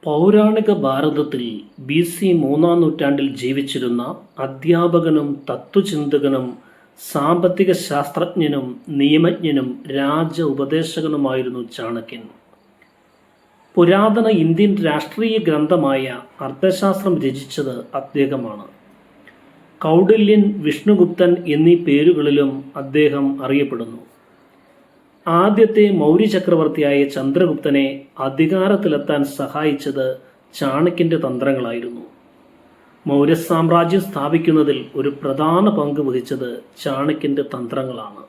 പൗരാണിക ഭാരതത്തിൽ BC 3-ാം നൂറ്റാണ്ടിൽ ജീവിച്ചിരുന്ന അധ്യാപകനും തത്വചിന്തകനും സാമ്പത്തിക ശാസ്ത്രജ്ഞനും നിയമജ്ഞനും രാജ ഉപദേശകനുമായിരുന്നു ചാണക്യൻ. പുരാതന ഇന്ത്യൻ രാഷ്ട്രീയ ഗ്രന്ഥമായ അർത്ഥശാസ്ത്രം രചിച്ചത് അദ്ദേഹമാണ്. കൗടില്യൻ, വിഷ്ണുഗുപ്തൻ എന്നീ പേരുകളിലും അദ്ദേഹം അറിയപ്പെടുന്നു. ആദ്യത്തെ മൗര്യ ചക്രവർത്തിയായ ചന്ദ്രഗുപ്തനെ അധികാരത്തിലെത്താൻ സഹായിച്ചത് ചാണക്യന്റെ തന്ത്രങ്ങളായിരുന്നു. മൗര്യ സാമ്രാജ്യം സ്ഥാപിക്കുന്നതിൽ ഒരു പ്രധാന പങ്ക് വഹിച്ചത് ചാണക്യന്റെ തന്ത്രങ്ങളാണ്.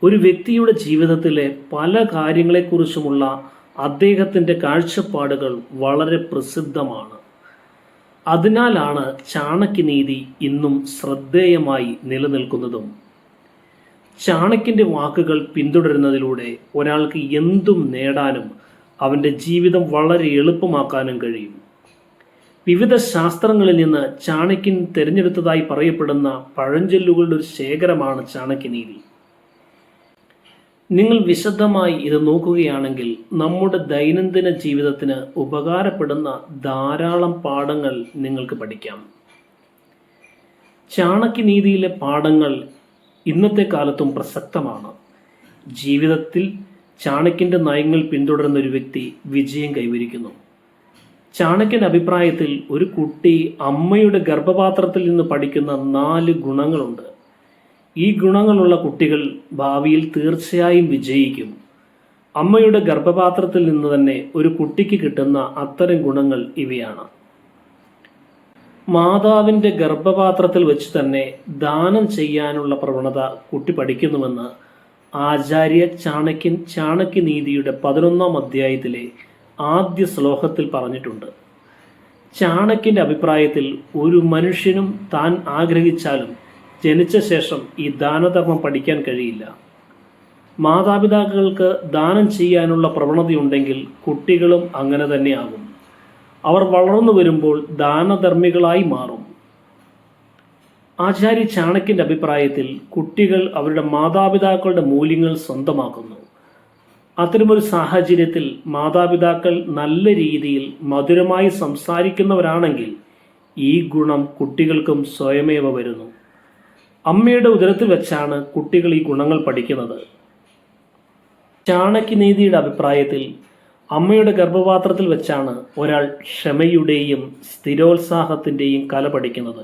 ഒരു വ്യക്തിയുടെ ജീവിതത്തിലെ പല കാര്യങ്ങളെക്കുറിച്ചുമുള്ള അദ്ദേഹത്തിന്റെ കാഴ്ചപ്പാടുകൾ വളരെ പ്രസിദ്ധമാണ്. അതിനാലാണ് ചാണക്യനീതി ഇന്നും ശ്രദ്ധേയമായി നിലനിൽക്കുന്നതും. ചാണക്യന്റെ വാക്കുകൾ പിന്തുടരുന്നതിലൂടെ ഒരാൾക്ക് എന്തും നേടാനും അവൻ്റെ ജീവിതം വളരെ എളുപ്പമാക്കാനും കഴിയും. വിവിധ ശാസ്ത്രങ്ങളിൽ നിന്ന് ചാണക്യൻ തിരഞ്ഞെടുത്തതായി പറയപ്പെടുന്ന പഴഞ്ചൊല്ലുകളുടെ ഒരു ശേഖരമാണ് ചാണക്യനീതി. നിങ്ങൾ വിശദമായി ഇത് നോക്കുകയാണെങ്കിൽ നമ്മുടെ ദൈനംദിന ജീവിതത്തിന് ഉപകാരപ്പെടുന്ന ധാരാളം പാഠങ്ങൾ നിങ്ങൾക്ക് പഠിക്കാം. ചാണക്യനീതിയിലെ പാഠങ്ങൾ ഇന്നത്തെ കാലത്തും പ്രസക്തമാണ്. ജീവിതത്തിൽ ചാണക്യന്റെ നയങ്ങൾ പിന്തുടരുന്ന ഒരു വ്യക്തി വിജയം കൈവരിക്കുന്നു. ചാണക്യന്റെ അഭിപ്രായത്തിൽ ഒരു കുട്ടി അമ്മയുടെ ഗർഭപാത്രത്തിൽ നിന്ന് പഠിക്കുന്ന 4 ഗുണങ്ങളുണ്ട്. ഈ ഗുണങ്ങളുള്ള കുട്ടികൾ ഭാവിയിൽ തീർച്ചയായും വിജയിക്കും. അമ്മയുടെ ഗർഭപാത്രത്തിൽ നിന്ന് തന്നെ ഒരു കുട്ടിക്ക് കിട്ടുന്ന അത്തരം ഗുണങ്ങൾ ഇവയാണ്. മാതാവിൻ്റെ ഗർഭപാത്രത്തിൽ വെച്ച് തന്നെ ദാനം ചെയ്യാനുള്ള പ്രവണത കുട്ടി പഠിക്കുന്നുവെന്ന് ആചാര്യ ചാണക്യൻ ചാണക്യനീതിയുടെ 11-ാം അധ്യായത്തിലെ ആദ്യ ശ്ലോകത്തിൽ പറഞ്ഞിട്ടുണ്ട്. ചാണക്യന്റെ അഭിപ്രായത്തിൽ ഒരു മനുഷ്യനും താൻ ആഗ്രഹിച്ചാലും ജനിച്ച ശേഷം ഈ ദാനധർമ്മം പഠിക്കാൻ കഴിയില്ല. മാതാപിതാക്കൾക്ക് ദാനം ചെയ്യാനുള്ള പ്രവണതയുണ്ടെങ്കിൽ കുട്ടികളും അങ്ങനെ തന്നെയാകും. അവർ വളർന്നു വരുമ്പോൾ ദാനധർമ്മികളായി മാറും. ആചാര്യ ചാണക്യന്റെ അഭിപ്രായത്തിൽ കുട്ടികൾ അവരുടെ മാതാപിതാക്കളുടെ മൂല്യങ്ങൾ സ്വന്തമാക്കുന്നു. അത്തരമൊരു സാഹചര്യത്തിൽ മാതാപിതാക്കൾ നല്ല രീതിയിൽ മധുരമായി സംസാരിക്കുന്നവരാണെങ്കിൽ ഈ ഗുണം കുട്ടികൾക്കും സ്വയമേവ വരുന്നു. അമ്മയുടെ ഉദരത്തിൽ വെച്ചാണ് കുട്ടികൾ ഈ ഗുണങ്ങൾ പഠിക്കുന്നത്. ചാണക്യനീതിയുടെ അഭിപ്രായത്തിൽ അമ്മയുടെ ഗർഭപാത്രത്തിൽ വെച്ചാണ് ഒരാൾ ക്ഷമയുടെയും സ്ഥിരോത്സാഹത്തിൻ്റെയും കല പഠിക്കുന്നത്.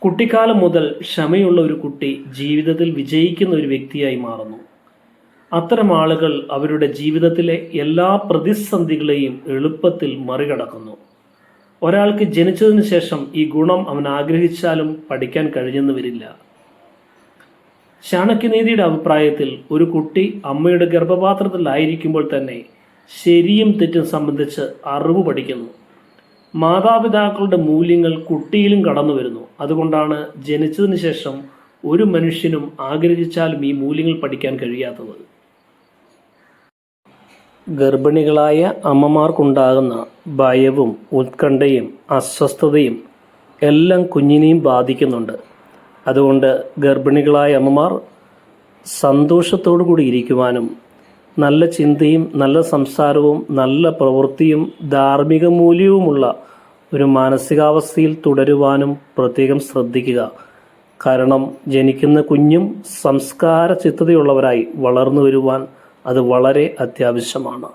കുട്ടിക്കാലം മുതൽ ക്ഷമയുള്ള ഒരു കുട്ടി ജീവിതത്തിൽ വിജയിക്കുന്ന ഒരു വ്യക്തിയായി മാറുന്നു. അത്തരം ആളുകൾ അവരുടെ ജീവിതത്തിലെ എല്ലാ പ്രതിസന്ധികളെയും എളുപ്പത്തിൽ മറികടക്കുന്നു. ഒരാൾക്ക് ജനിച്ചതിന് ശേഷം ഈ ഗുണം അവൻ ആഗ്രഹിച്ചാലും പഠിക്കാൻ കഴിഞ്ഞെന്ന് വരില്ല. ചാണക്യനീതിയുടെ അഭിപ്രായത്തിൽ ഒരു കുട്ടി അമ്മയുടെ ഗർഭപാത്രത്തിലായിരിക്കുമ്പോൾ തന്നെ ശരിയും തെറ്റും സംബന്ധിച്ച് അറിവ് പഠിക്കുന്നു. മാതാപിതാക്കളുടെ മൂല്യങ്ങൾ കുട്ടിയിലും കടന്നു വരുന്നു. അതുകൊണ്ടാണ് ജനിച്ചതിന് ശേഷം ഒരു മനുഷ്യനും ആഗ്രഹിച്ചാലും ഈ മൂല്യങ്ങൾ പഠിക്കാൻ കഴിയാത്തത്. ഗർഭിണികളായ അമ്മമാർക്കുണ്ടാകുന്ന ഭയവും ഉത്കണ്ഠയും അസ്വസ്ഥതയും എല്ലാം കുഞ്ഞിനെയും ബാധിക്കുന്നുണ്ട്. അതുകൊണ്ട് ഗർഭിണികളായ അമ്മമാർ സന്തോഷത്തോടു കൂടി ഇരിക്കുവാനും നല്ല ചിന്തയും നല്ല സംസാരവും നല്ല പ്രവൃത്തിയും ധാർമ്മിക മൂല്യവുമുള്ള ഒരു മാനസികാവസ്ഥയിൽ തുടരുവാനും പ്രത്യേകം ശ്രദ്ധിക്കുക. കാരണം ജനിക്കുന്ന കുഞ്ഞും സംസ്കാര ചിത്തതയുള്ളവരായി വളർന്നു വരുവാൻ അത് വളരെ അത്യാവശ്യമാണ്.